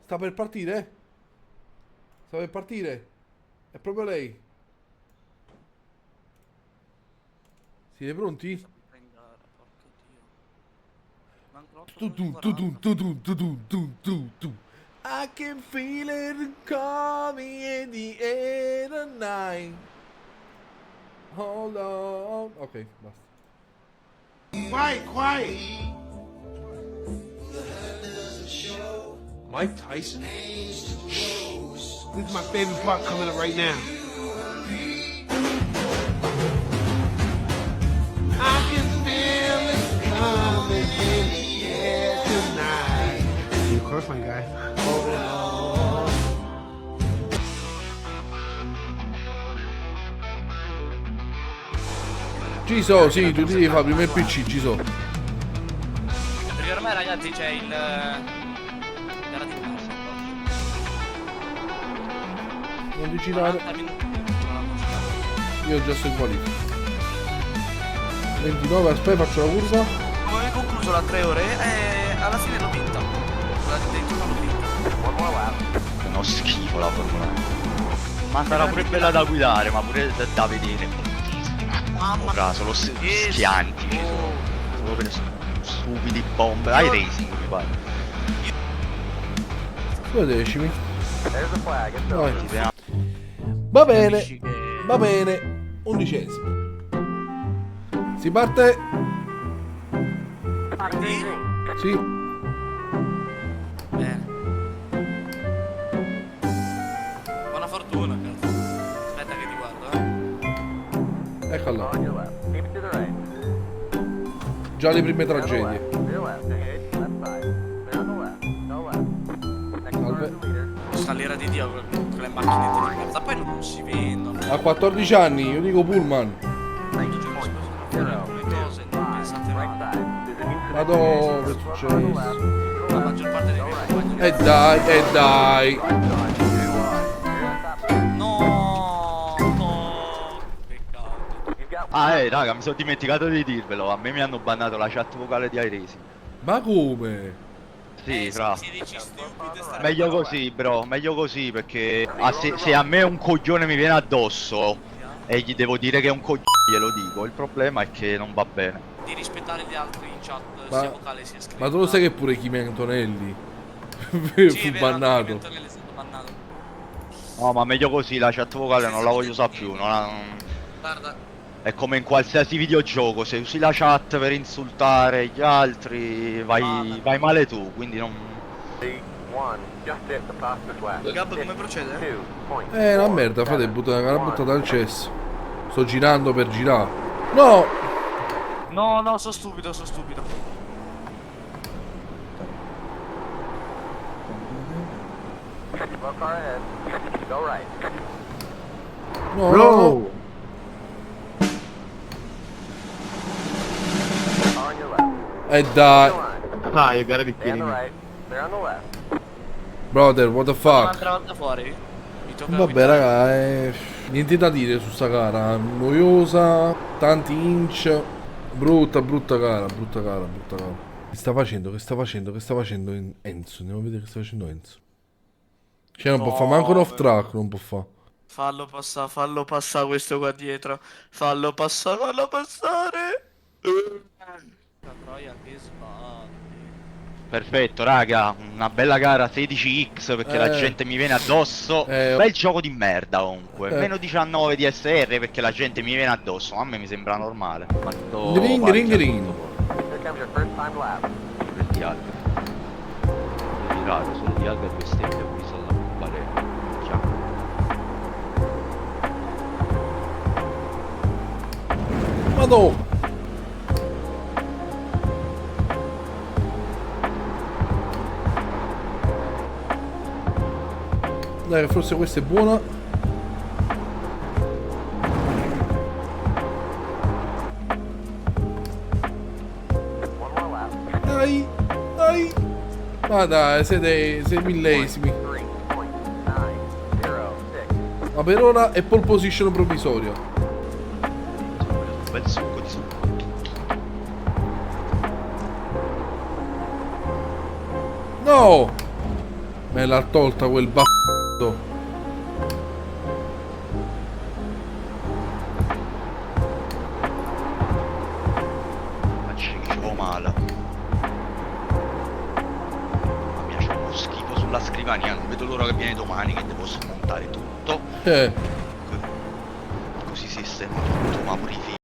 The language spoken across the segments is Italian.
Sta per partire? Sta per partire? È proprio lei. Siete pronti? In gara, porco dio. Mancano 8 Tu minuti tu e tu tu 40. tu tu tu tu tu tu tu. I can feel it coming in the air tonight. Hold on. Ok, basta. Quiet. Mike Tyson? This is my favorite part coming up right now. I can feel it coming in the air tonight. Of course, my guy. Ci so, sì, tu devi fare prima il PC, ci so. Perché ormai ragazzi c'è il... gara di calcio. Non ti girare. 40 minuti. Io già sto in qualifica. 29, aspetta, faccio la curva. Come avevo concluso la 3 ore e alla fine l'ho vinta. La dentro l'ho vinta. È uno schifo la Formula 1. Ma sarà pure bella da guidare, ma pure da vedere. Mamma Ora solo schianti ci sono. Solo per stupidi bombe. Ai racing mi pare. 2 decimi. Vai. Ci teniamo. Va bene, Capisci che... va bene. 11esimo. Si parte? Sì. Bene. Buona fortuna, cazzo. Aspetta che ti guardo, Eccola. Già le prime tragedie. Salve. Questa l'era di Dio con le macchinette di merda. Poi non si vendono. A 14 anni, io dico Pullman. Tanto giorno scorso sono fuori alcune cose, non pensate male. Vado, che è successo? La maggior parte dei miei compagni... E dai. No, no, peccato. Raga, mi sono dimenticato di dirvelo. A me mi hanno bannato la chat vocale di iRacing. Ma come? Sì, fra. Se dici stupido stare Meglio qua così, bro, meglio così perché se a me un coglione mi viene addosso e gli devo dire che è un coglione, glielo dico. Il problema è che non va bene. di rispettare gli altri in chat, Ma- sia vocale sia scritto. Ma tu lo sai che pure Kimi Antonelli Sì, fu è vero, bannato. Antonelli è stato bannato. No, ma meglio così, la chat vocale non la voglio usare più. Guarda, È come in qualsiasi videogioco, se usi la chat per insultare gli altri vai male tu, quindi non... Gab come procede? Una merda, frate, l'ha buttata al cesso. Sto girando per girare. No! No, sono stupido. No! E dai. Ah, you gotta be kidding me. Brother, what the fuck? Un'altra volta fuori? Mi tocca Vabbè guidare. raga, niente da dire su sta gara. Noiosa, tanti inch. Brutta gara. Che sta facendo Enzo? Andiamo a vedere che sta facendo Enzo. Cioè non può fare manco un off track, non può fare. Fallo passare questo qua dietro. Fallo passare. La troia che sbatti. Perfetto, raga, una bella gara 16x perché la gente mi viene addosso. Bel gioco di merda comunque. Meno 19 di SR perché la gente mi viene addosso. Ma a me mi sembra normale. Ring. Di Albert. Solo di Albert bestemmia, ho visto la balena. Ciao. Madonna! Dai, forse questa è buona. Dai. Ma dai, siete 6 millesimi. Ma per ora è pole position provvisoria. Bel succo di succo. No! Me l'ha tolta quel b***o. Ci dicevo male. Mamma mia, c'è uno schifo sulla scrivania. Non vedo l'ora che viene domani che devo smontare tutto. Così sistema tutto, ma pure i figli.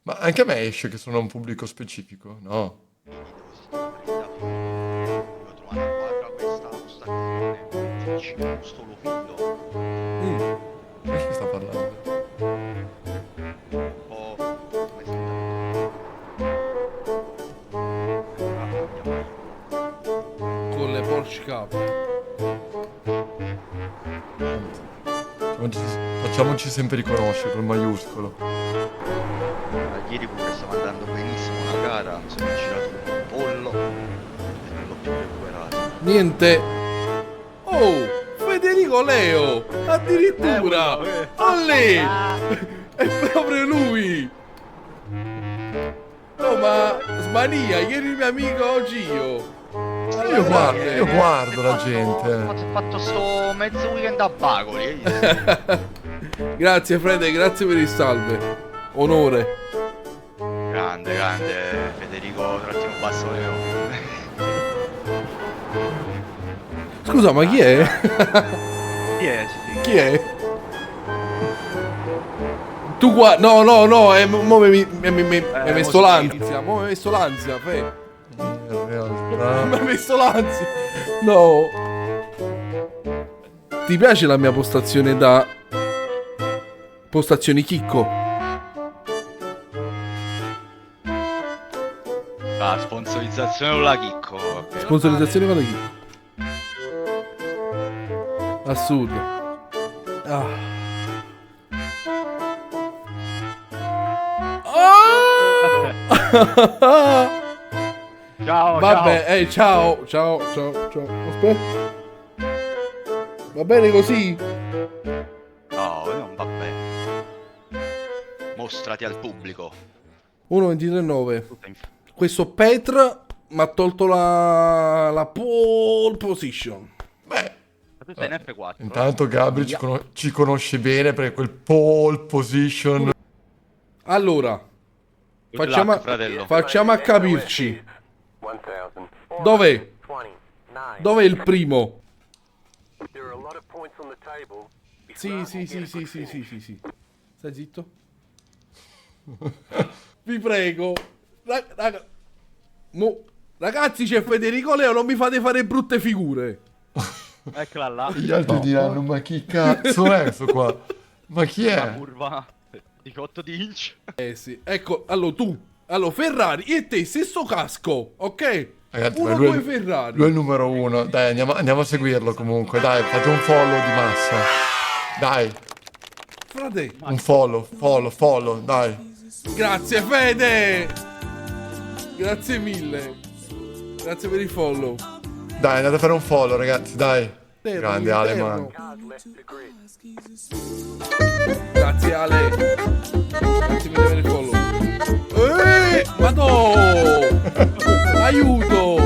Ma anche a me esce che sono un pubblico specifico, no? Devo trovare una quadra questa postazione. Ci sto lo figlio. Che sta parlando? Oh, come sembra? Con le Porsche Cup. Facciamoci sempre riconoscere col maiuscolo. Ieri pure stava andando benissimo una gara, mi sono girato con un pollo e non l'ho più recuperato. Niente. Oh, Federico Leo. Addirittura. Olè. È proprio lui. No, ma smania, ieri il mio amico, oggi io. Io guardo la gente. Ho fatto sto mezzo weekend a Bacoli, hai visto? Grazie Fede, grazie per il salve. Onore. Grande, Federico Trattino Basso Leo. Scusa, ma chi è? Chi è? Chi è? Tu qua... No, mo mi hai messo l'ansia. Mo mi hai messo l'ansia, Fe. In Mi realtà... hai messo l'ansia. No. Ti piace la mia postazione da... Postazioni chicco? La sponsorizzazione con la Chicco. Vabbè. Sponsorizzazione con la chicco. Assurdo. Ah. Ciao, Vabbè, ciao. Ciao. Aspetta. Va bene così? No, non va bene. Mostrati al pubblico. 1.23.9. Questo Petr mi ha tolto la pole position. Beh, Tu sei in F4. intanto Gabri ci conosce bene perché quel pole position... Allora, Good facciamo luck, fratello. a capirci. Dov'è? Dov'è il primo? Sì. Stai zitto. Vi prego. Raga. Ragazzi, c'è Federico Leo, non mi fate fare brutte figure. Eccola là. Gli altri diranno, ma chi cazzo è questo qua? Ma chi La è? curva 18 di inch. Sì. Ecco, allora Ferrari e te stesso casco, ok? Ragazzi, Uno, ma lui due è, Ferrari. lui è il numero uno. Dai, andiamo a seguirlo comunque. Dai, fate un follow di massa. Dai, Frate. un follow, dai. Grazie Fede. Grazie mille. Grazie per il follow. Dai, andate a fare un follow, ragazzi, dai. Eterno, Grande Ale, eterno. man. Grazie Ale. Grazie mille per il follow. Madò. Aiuto.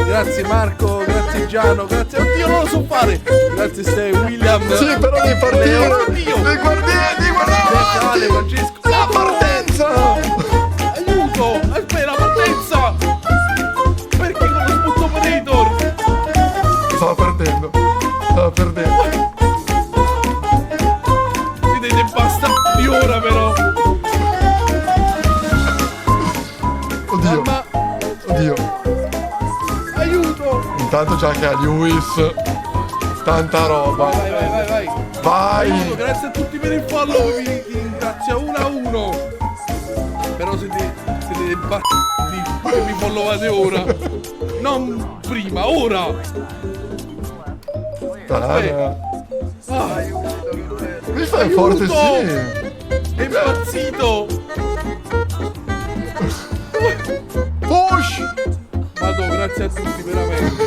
Grazie Marco, grazie Giano, grazie. Oddio, non lo so fare. Grazie William. Sì, però devi partire. Oddio. Devi guardare, Grazie Ale, Francesco. la partenza. Aiuto. Aspetta, la partenza. Perché con lo spot operator? Stava perdendo. Siete bastardi ora però. Oddio, Mamma. oddio. Aiuto. Intanto già che a Lewis tanta roba. Vai. Vai. Aiuto, grazie a tutti per il follow, vi ringrazio 1 a 1. Però siete dei bastardi che mi followate ora. Non prima, ora. Tara. Ah, Mi fai Aiuto. forte, sì. è impazzito. Push. Madò, grazie a tutti veramente.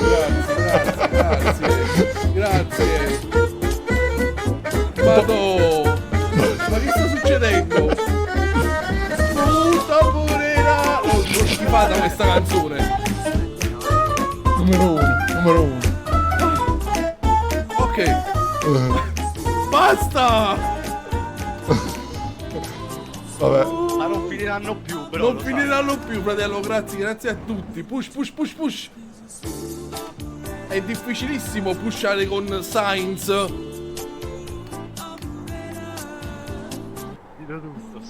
Grazie. Madò. sbavata questa canzone. Numero uno. Ok. Basta! Vabbè. Ma non finiranno più, però. Non lo finiranno più, fratello, grazie a tutti. Push. È difficilissimo pushare con Sainz.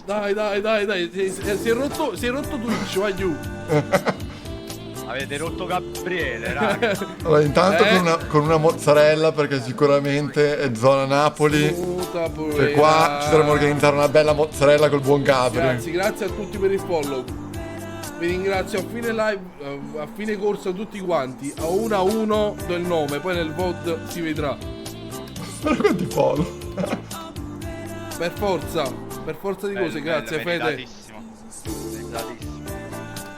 Dai. Si è rotto Twitch, vai giù. Avete rotto Gabriele, raga. Allora, intanto con una mozzarella, perché sicuramente è zona Napoli. E qua ci dovremmo organizzare una bella mozzarella col buon Gabri. Grazie a tutti per il follow. Vi ringrazio a fine live, a fine corso tutti quanti. A 1 do il nome, poi nel VOD si vedrà. Guarda quanti follow. Per forza di cose, grazie Fede. Meritatissimo.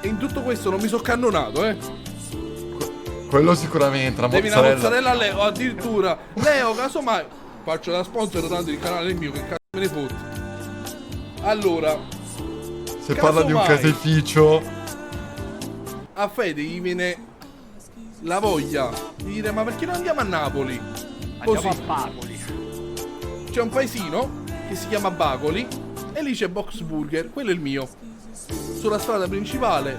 E in tutto questo non mi sono cannonato, Quello sicuramente, la Devi una mozzarella. mozzarella a Leo, o addirittura Leo, casomai faccio da sponsor, tanto il canale è mio, che cazzo me ne fotti. Allora, Se parla di un casomai caseificio. a Fede gli viene la voglia di dire: ma perché non andiamo a Napoli? Andiamo Così. a Bacoli. C'è un paesino che si chiama Bacoli e lì c'è Box Burger, quello è il mio. Sulla strada principale,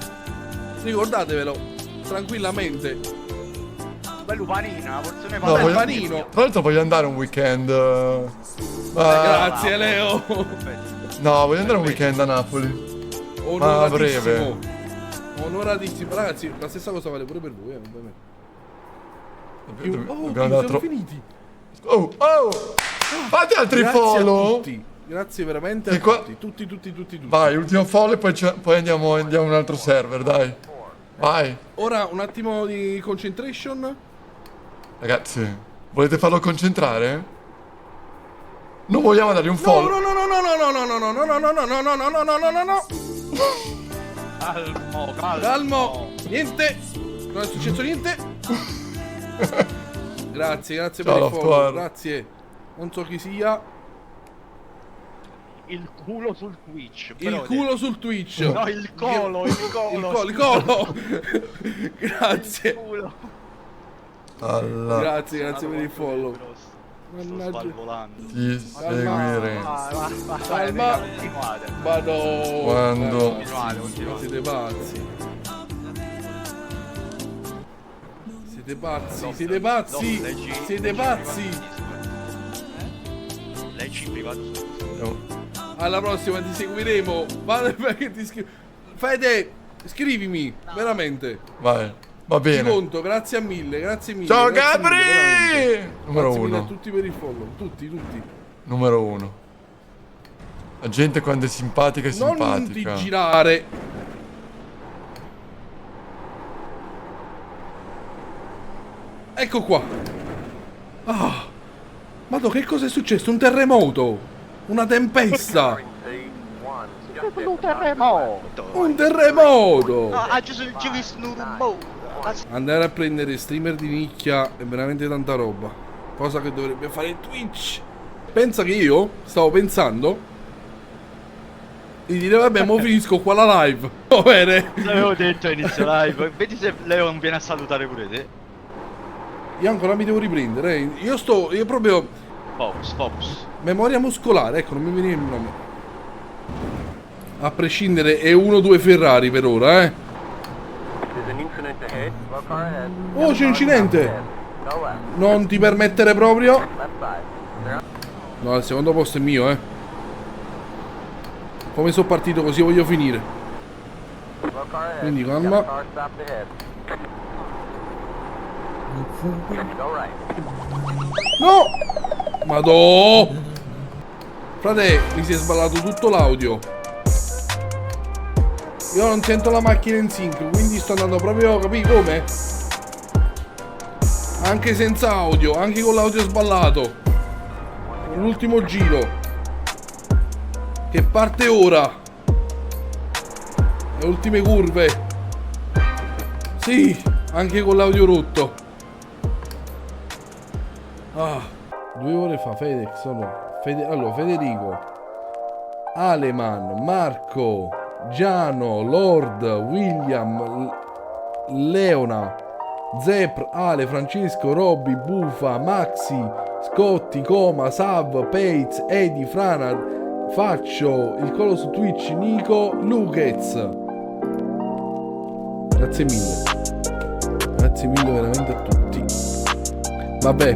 ricordatevelo, tranquillamente. Bello panino, una porzione No, Bel voglio- panino. Tra l'altro voglio andare un weekend. Grazie Leo. No, voglio andare un weekend a Napoli. Ma a breve. Onoratissimo. Ragazzi, la stessa cosa vale pure per voi, ovviamente. Dobbiamo Dio, andare sono finiti. Oh! Fate altri Grazie a follow. tutti. Grazie veramente a E qua- tutti. Tutti. Vai, ultimo follow e poi andiamo in un altro server, dai. Vai. Ora un attimo di concentration. Ragazzi, volete farlo concentrare? Non vogliamo dargli un follow. No. Calmo. Niente. Non è successo niente. Grazie per Ciao, il follow. Loftuar. Grazie. Non so chi sia. Il culo sul Twitch. Il culo sul Twitch. No, il colo. Il colo. Grazie. Culo. Allora, Grazie per il follow. Sto Mannaggia. spalvolando. ti seguire. Vai, Calma. continuate. Vado. Quando- Continuate. Siete pazzi. Siete pazzi. Leggi in privato su. Alla prossima ti seguiremo. Vale perché ti scrivo. Fede, scrivimi, veramente. Vai, va Ti bene. conto, grazie mille. Ciao grazie Gabri! mille, veramente. Numero Grazie mille a uno. tutti per il follow. Tutti. Numero uno. La gente quando è simpatica è Non simpatica. ti girare. Ecco qua. Madò, che cosa è successo? Un terremoto. Una tempesta. Un terremoto. Un terremoto. No, ci sono visto un rumore. Andare a prendere streamer di nicchia è veramente tanta roba. Cosa che dovrebbe fare Twitch. Pensa che io stavo pensando di dire vabbè, mo finisco qua la live. Va bene. L'avevo detto a inizio live. Vedi se Leo non viene a salutare pure te. Io ancora mi devo riprendere. Io proprio Focus. memoria muscolare, ecco, non mi viene il nome. A prescindere è 1-2 Ferrari per ora, Oh, c'è un incidente. Non ti permettere proprio. No, il secondo posto è mio, Come sono partito così voglio finire. Quindi calma. No! Madò! Frate, mi si è sballato tutto l'audio. Io non sento la macchina in sync, quindi sto andando proprio, capì come? Anche senza audio, anche con l'audio sballato. L'ultimo giro. Che parte ora. Le ultime curve. Sì, anche con l'audio rotto. 2 ore fa Fedex sono allora Federico, Aleman, Marco, Giano, Lord, William, Leona, Zepr, Ale, Francesco, Robby, Bufa, Maxi, Scotti, Coma, Sav, Pates, Edi, Frana, Faccio, il colo su Twitch, Nico, Lukez. Grazie mille veramente a tutti. Vabbè,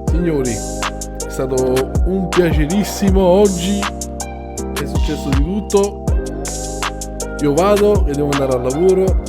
signori, è stato un piacerissimo oggi, è successo di tutto. Io vado e devo andare al lavoro.